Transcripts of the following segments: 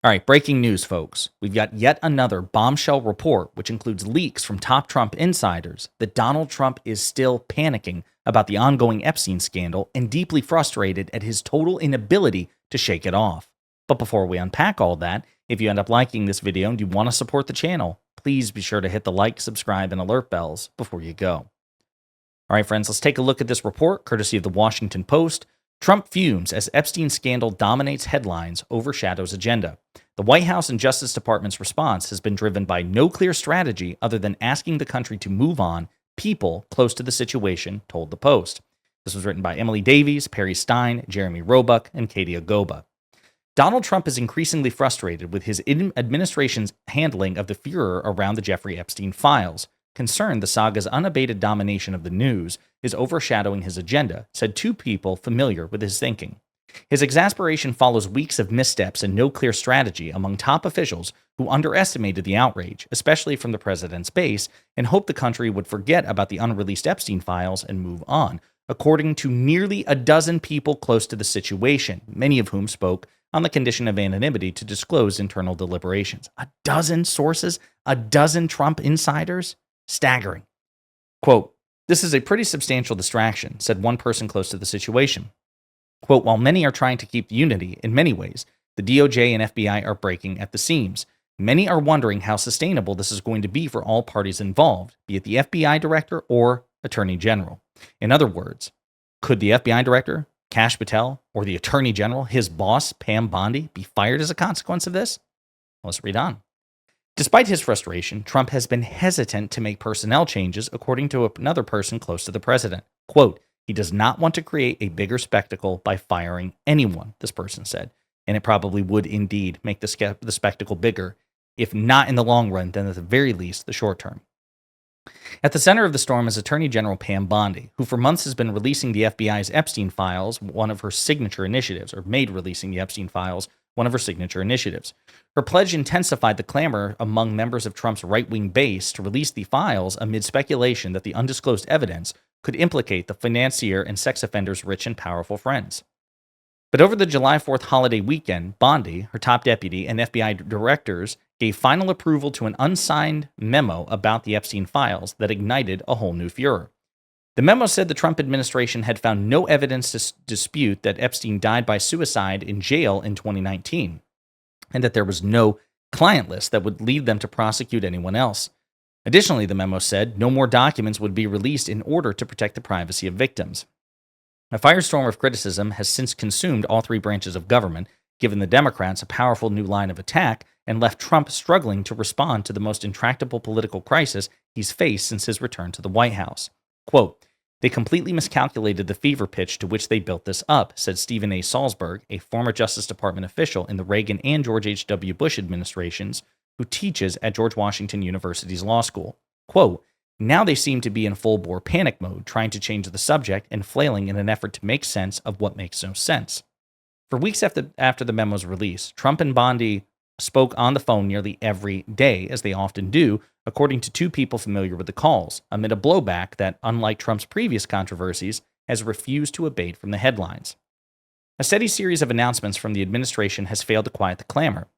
All right, breaking news, folks. We've got yet another bombshell report, which includes leaks from top Trump insiders that Donald Trump is still panicking about the ongoing Epstein scandal and deeply frustrated at his total inability to shake it off. But before we unpack all that, if you end up liking this video and you want to support the channel, please be sure to hit the like, subscribe, and alert bells before you go. All right, friends, let's take a look at this report, courtesy of the Washington Post. Trump fumes as Epstein scandal dominates headlines, overshadows agenda. The White House and Justice Department's response has been driven by no clear strategy other than asking the country to move on. People close to the situation told the Post. This was written by Emily Davies, Perry Stein, Jeremy Roebuck, and Katie Agoba. Donald Trump is increasingly frustrated with his administration's handling of the furor around the Jeffrey Epstein files. Concerned the saga's unabated domination of the news is overshadowing his agenda, said two people familiar with his thinking. His exasperation follows weeks of missteps and no clear strategy among top officials who underestimated the outrage, especially from the president's base, and hoped the country would forget about the unreleased Epstein files and move on, according to nearly a dozen people close to the situation, many of whom spoke on the condition of anonymity to disclose internal deliberations. A dozen sources? A dozen Trump insiders? Staggering. Quote, "This is a pretty substantial distraction," said one person close to the situation. Quote, "While many are trying to keep unity, in many ways, the DOJ and FBI are breaking at the seams. Many are wondering how sustainable this is going to be for all parties involved, be it the FBI director or attorney general. In other words, could the FBI director, Kash Patel, or the attorney general, his boss, Pam Bondi, be fired as a consequence of this?" Let's read on. Despite his frustration, Trump has been hesitant to make personnel changes, according to another person close to the president. Quote, "He does not want to create a bigger spectacle by firing anyone," this person said. And it probably would indeed make the spectacle bigger, if not in the long run, then at the very least the short term. At the center of the storm is Attorney General Pam Bondi, who for months has been releasing the FBI's Epstein files, one of her signature initiatives, or made releasing the Epstein files one of her signature initiatives. Her pledge intensified the clamor among members of Trump's right-wing base to release the files amid speculation that the undisclosed evidence could implicate the financier and sex offender's rich and powerful friends. But over the July 4th holiday weekend, Bondi, her top deputy, and FBI directors gave final approval to an unsigned memo about the Epstein files that ignited a whole new furor. The memo said the Trump administration had found no evidence to dispute that Epstein died by suicide in jail in 2019, and that there was no client list that would lead them to prosecute anyone else. Additionally, the memo said no more documents would be released in order to protect the privacy of victims. A firestorm of criticism has since consumed all three branches of government, given the Democrats a powerful new line of attack, and left Trump struggling to respond to the most intractable political crisis he's faced since his return to the White House. Quote, "They completely miscalculated the fever pitch to which they built this up," said Stephen A. Salzberg, a former Justice Department official in the Reagan and George H.W. Bush administrations, who teaches at George Washington University's law school. Quote, "Now they seem to be in full-bore panic mode, trying to change the subject and flailing in an effort to make sense of what makes no sense." For weeks after the memo's release, Trump and Bondi spoke on the phone nearly every day, as they often do, according to two people familiar with the calls, amid a blowback that, unlike Trump's previous controversies, has refused to abate from the headlines. A steady series of announcements from the administration has failed to quiet the clamor,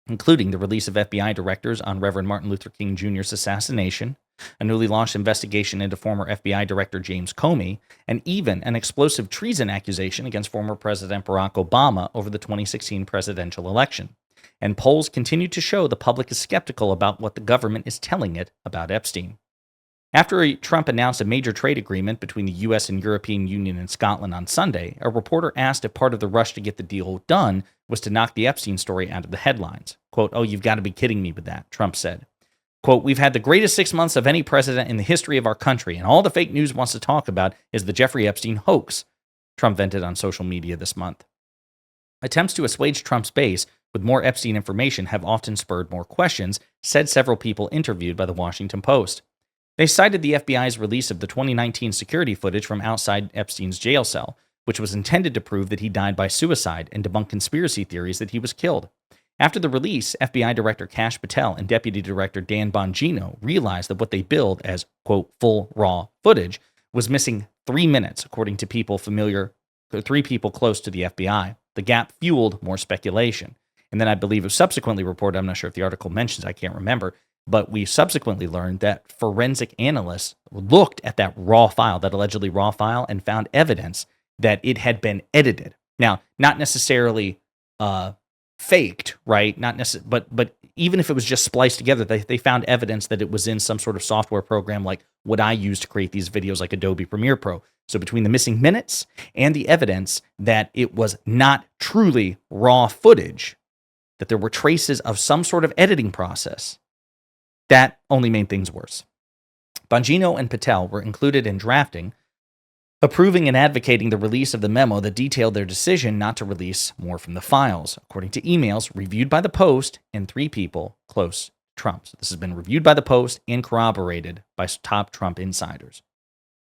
including the release of FBI directors on Reverend Martin Luther King Jr.'s assassination, a newly launched investigation into former FBI Director James Comey, and even an explosive treason accusation against former President Barack Obama over the 2016 presidential election. And polls continue to show the public is skeptical about what the government is telling it about Epstein. After Trump announced a major trade agreement between the U.S. and European Union and Scotland on Sunday, a reporter asked if part of the rush to get the deal done was to knock the Epstein story out of the headlines. Quote, "Oh, you've got to be kidding me with that," Trump said. Quote, "We've had the greatest 6 months of any president in the history of our country, and all the fake news wants to talk about is the Jeffrey Epstein hoax," Trump vented on social media this month. Attempts to assuage Trump's base with more Epstein information have often spurred more questions, said several people interviewed by the Washington Post. They cited the FBI's release of the 2019 security footage from outside Epstein's jail cell, which was intended to prove that he died by suicide and debunk conspiracy theories that he was killed. After the release, FBI Director Kash Patel and Deputy Director Dan Bongino realized that what they billed as, quote, full raw footage was missing 3 minutes, according to three people close to the FBI. The gap fueled more speculation. And then I believe it was subsequently reported, I'm not sure if the article mentions, I can't remember, but we subsequently learned that forensic analysts looked at that raw file, that allegedly raw file, and found evidence that it had been edited. Now, not necessarily faked, right? Not necessarily, but even if it was just spliced together, they found evidence that it was in some sort of software program like what I use to create these videos, like Adobe Premiere Pro. So between the missing minutes and the evidence that it was not truly raw footage, that there were traces of some sort of editing process, that only made things worse. Bongino and Patel were included in drafting, approving and advocating the release of the memo that detailed their decision not to release more from the files, according to emails reviewed by the Post and 3 people close to Trump. So this has been reviewed by the Post and corroborated by top Trump insiders.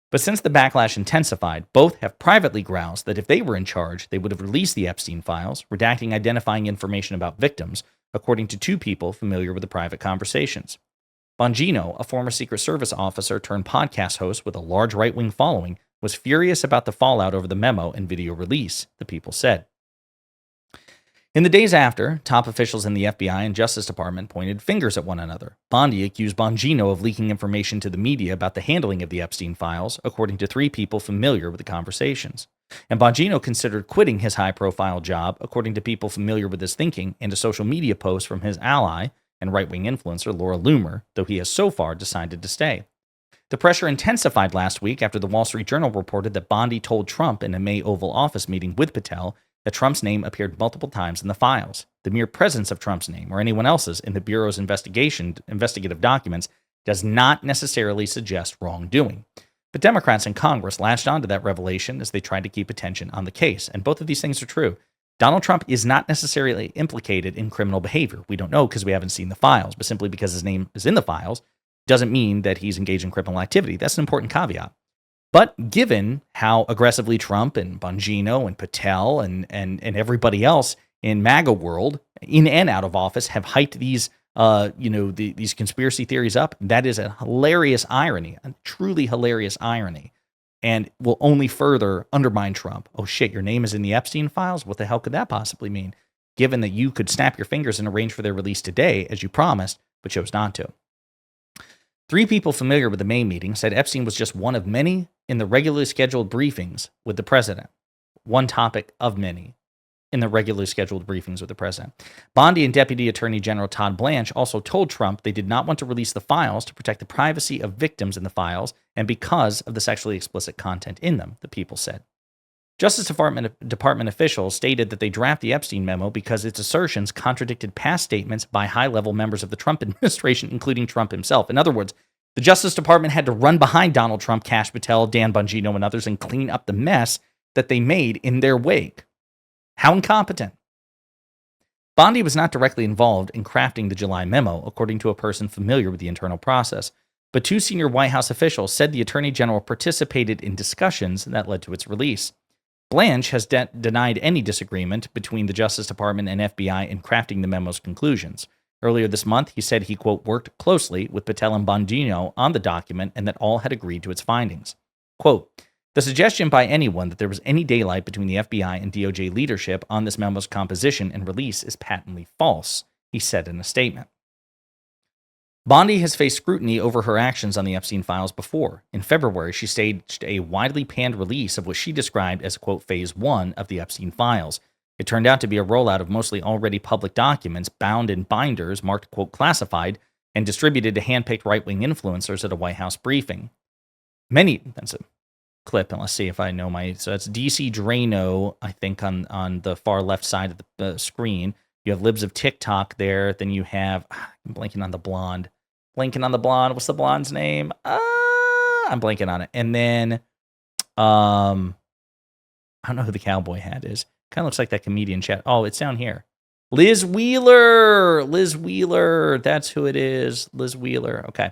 But since the backlash intensified, both have privately groused that if they were in charge, they would have released the Epstein files, redacting identifying information about victims, according to 2 people familiar with the private conversations. Bongino, a former Secret Service officer turned podcast host with a large right-wing following, was furious about the fallout over the memo and video release, the people said. In the days after, top officials in the FBI and Justice Department pointed fingers at one another. Bondi accused Bongino of leaking information to the media about the handling of the Epstein files, according to 3 people familiar with the conversations. And Bongino considered quitting his high-profile job, according to people familiar with his thinking, and a social media post from his ally and right-wing influencer Laura Loomer, though he has so far decided to stay. The pressure intensified last week after the Wall Street Journal reported that Bondi told Trump in a May Oval Office meeting with Patel that Trump's name appeared multiple times in the files. The mere presence of Trump's name or anyone else's in the Bureau's investigative documents does not necessarily suggest wrongdoing. But Democrats in Congress latched onto that revelation as they tried to keep attention on the case, and both of these things are true. Donald Trump is not necessarily implicated in criminal behavior. We don't know because we haven't seen the files, but simply because his name is in the files doesn't mean that he's engaged in criminal activity. That's an important caveat. But given how aggressively Trump and Bongino and Patel and everybody else in MAGA world, in and out of office, have hyped these these conspiracy theories up, that is a hilarious irony, a truly hilarious irony, and will only further undermine Trump. Oh shit, your name is in the Epstein files? What the hell could that possibly mean? Given that you could snap your fingers and arrange for their release today, as you promised, but chose not to. 3 people familiar with the May meeting said Epstein was just one of many in the regularly scheduled briefings with the president. One topic of many in the regularly scheduled briefings with the president. Bondi and Deputy Attorney General Todd Blanche also told Trump they did not want to release the files to protect the privacy of victims in the files and because of the sexually explicit content in them, the people said. Justice Department officials stated that they drafted the Epstein memo because its assertions contradicted past statements by high-level members of the Trump administration, including Trump himself. In other words, the Justice Department had to run behind Donald Trump, Kash Patel, Dan Bongino, and others and clean up the mess that they made in their wake. How incompetent. Bondi was not directly involved in crafting the July memo, according to a person familiar with the internal process, but 2 senior White House officials said the Attorney General participated in discussions that led to its release. Blanche has denied any disagreement between the Justice Department and FBI in crafting the memo's conclusions. Earlier this month, he said he, quote, worked closely with Patel and Bongino on the document and that all had agreed to its findings. Quote, the suggestion by anyone that there was any daylight between the FBI and DOJ leadership on this memo's composition and release is patently false, he said in a statement. Bondi has faced scrutiny over her actions on the Epstein files before. In February, she staged a widely panned release of what she described as, quote, phase 1 of the Epstein files. It turned out to be a rollout of mostly already public documents bound in binders marked, quote, classified and distributed to hand-picked right-wing influencers at a White House briefing. That's a clip, and let's see if I know so that's DC Drano, I think, on the far left side of the screen. You have Libs of TikTok there. Then you have, I'm blanking on the blonde. What's the blonde's name? I'm blanking on it. And then, I don't know who the cowboy hat is. Kind of looks like that comedian chat. Oh, it's down here. Liz Wheeler. That's who it is. Liz Wheeler. Okay.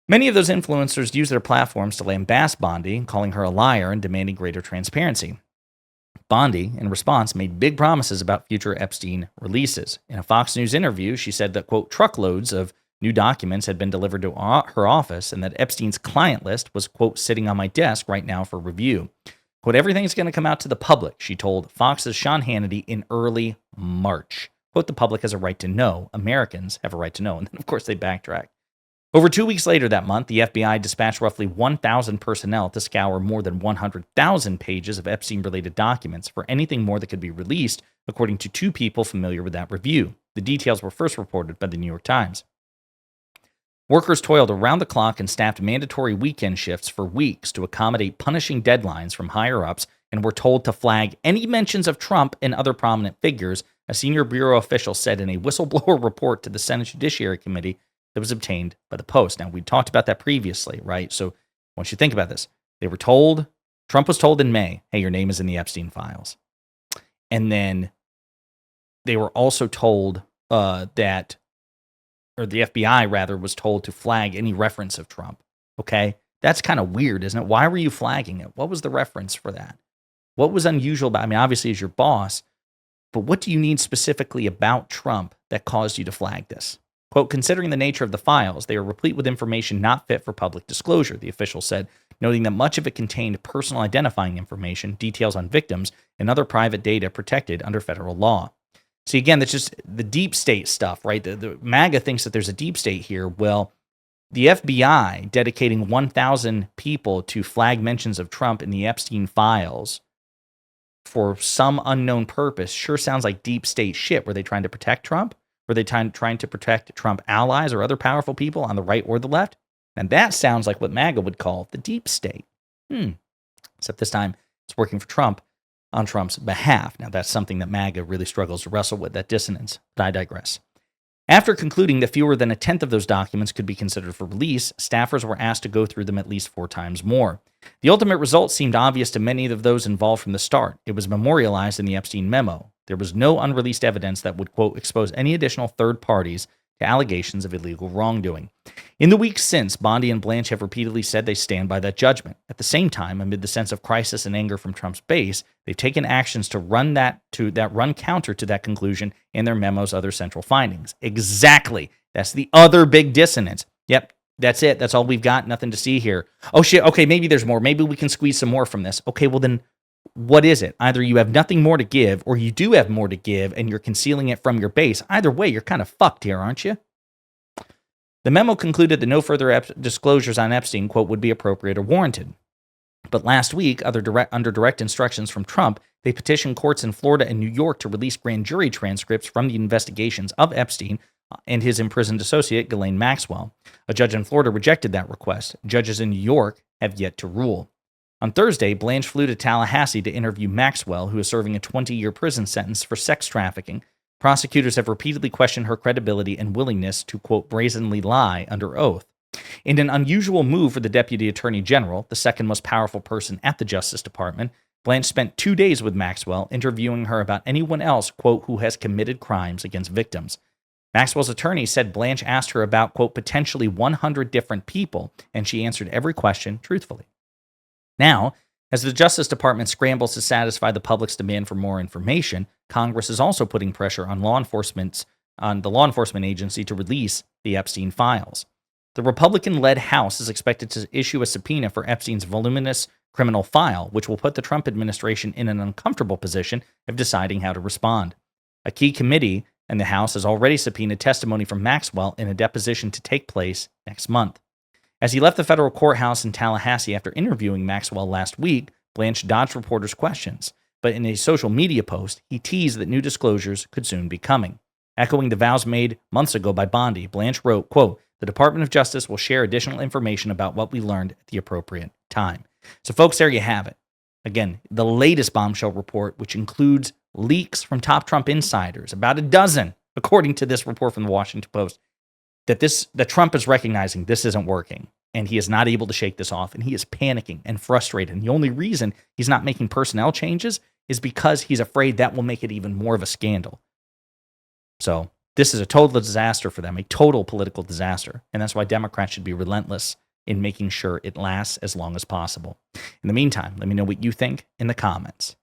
Many of those influencers use their platforms to lambast Bondi, calling her a liar and demanding greater transparency. Bondi, in response, made big promises about future Epstein releases. In a Fox News interview, she said that, quote, truckloads of new documents had been delivered to her office and that Epstein's client list was, quote, sitting on my desk right now for review. Quote, everything's going to come out to the public, she told Fox's Sean Hannity in early March. Quote, the public has a right to know. Americans have a right to know. And then, of course, they backtrack. Over 2 weeks later that month, the FBI dispatched roughly 1,000 personnel to scour more than 100,000 pages of Epstein-related documents for anything more that could be released, according to 2 people familiar with that review. The details were first reported by the New York Times. Workers toiled around the clock and staffed mandatory weekend shifts for weeks to accommodate punishing deadlines from higher-ups and were told to flag any mentions of Trump and other prominent figures, a senior bureau official said in a whistleblower report to the Senate Judiciary Committee that was obtained by the Post. Now, we talked about that previously, right? So once you think about this, they were told, Trump was told in May, hey, your name is in the Epstein files. And then they were also told or the FBI rather was told to flag any reference of Trump. Okay? That's kind of weird, isn't it? Why were you flagging it? What was the reference for that? What was unusual about, I mean, obviously as your boss, but what do you need specifically about Trump that caused you to flag this? Quote, considering the nature of the files, they are replete with information not fit for public disclosure, the official said, noting that much of it contained personal identifying information, details on victims, and other private data protected under federal law. See, again, that's just the deep state stuff, right? The MAGA thinks that there's a deep state here. Well, the FBI dedicating 1,000 people to flag mentions of Trump in the Epstein files for some unknown purpose sure sounds like deep state shit. Were they trying to protect Trump? Were they trying to protect Trump allies or other powerful people on the right or the left? And that sounds like what MAGA would call the deep state. Except this time it's working for Trump on Trump's behalf. Now, that's something that MAGA really struggles to wrestle with, that dissonance. But I digress. After concluding that fewer than a tenth of those documents could be considered for release, staffers were asked to go through them at least 4 times more. The ultimate result seemed obvious to many of those involved from the start. It was memorialized in the Epstein memo. There was no unreleased evidence that would, quote, expose any additional third parties to allegations of illegal wrongdoing. In the weeks since, Bondi and Blanche have repeatedly said they stand by that judgment. At the same time, amid the sense of crisis and anger from Trump's base, they've taken actions to run counter to that conclusion in their memo's other central findings. Exactly. That's the other big dissonance. Yep, that's it. That's all we've got. Nothing to see here. Oh, shit. Okay, maybe there's more. Maybe we can squeeze some more from this. Okay, well then, what is it? Either you have nothing more to give, or you do have more to give, and you're concealing it from your base. Either way, you're kind of fucked here, aren't you? The memo concluded that no further disclosures on Epstein, quote, would be appropriate or warranted. But last week, under direct instructions from Trump, they petitioned courts in Florida and New York to release grand jury transcripts from the investigations of Epstein and his imprisoned associate, Ghislaine Maxwell. A judge in Florida rejected that request. Judges in New York have yet to rule. On Thursday, Blanche flew to Tallahassee to interview Maxwell, who is serving a 20-year prison sentence for sex trafficking. Prosecutors have repeatedly questioned her credibility and willingness to, quote, brazenly lie under oath. In an unusual move for the Deputy Attorney General, the second most powerful person at the Justice Department, Blanche spent 2 days with Maxwell, interviewing her about anyone else, quote, who has committed crimes against victims. Maxwell's attorney said Blanche asked her about, quote, potentially 100 different people, and she answered every question truthfully. Now, as the Justice Department scrambles to satisfy the public's demand for more information, Congress is also putting pressure on the law enforcement agency to release the Epstein files. The Republican-led House is expected to issue a subpoena for Epstein's voluminous criminal file, which will put the Trump administration in an uncomfortable position of deciding how to respond. A key committee in the House has already subpoenaed testimony from Maxwell in a deposition to take place next month. As he left the federal courthouse in Tallahassee after interviewing Maxwell last week, Blanche dodged reporters' questions, but in a social media post, he teased that new disclosures could soon be coming. Echoing the vows made months ago by Bondi, Blanche wrote, quote, the Department of Justice will share additional information about what we learned at the appropriate time. So, folks, there you have it. Again, the latest Bombshell report, which includes leaks from top Trump insiders, about a dozen, according to this report from the Washington Post, that Trump is recognizing this isn't working, and he is not able to shake this off, and he is panicking and frustrated. And the only reason he's not making personnel changes is because he's afraid that will make it even more of a scandal. So this is a total disaster for them, a total political disaster, and that's why Democrats should be relentless in making sure it lasts as long as possible. In the meantime, let me know what you think in the comments.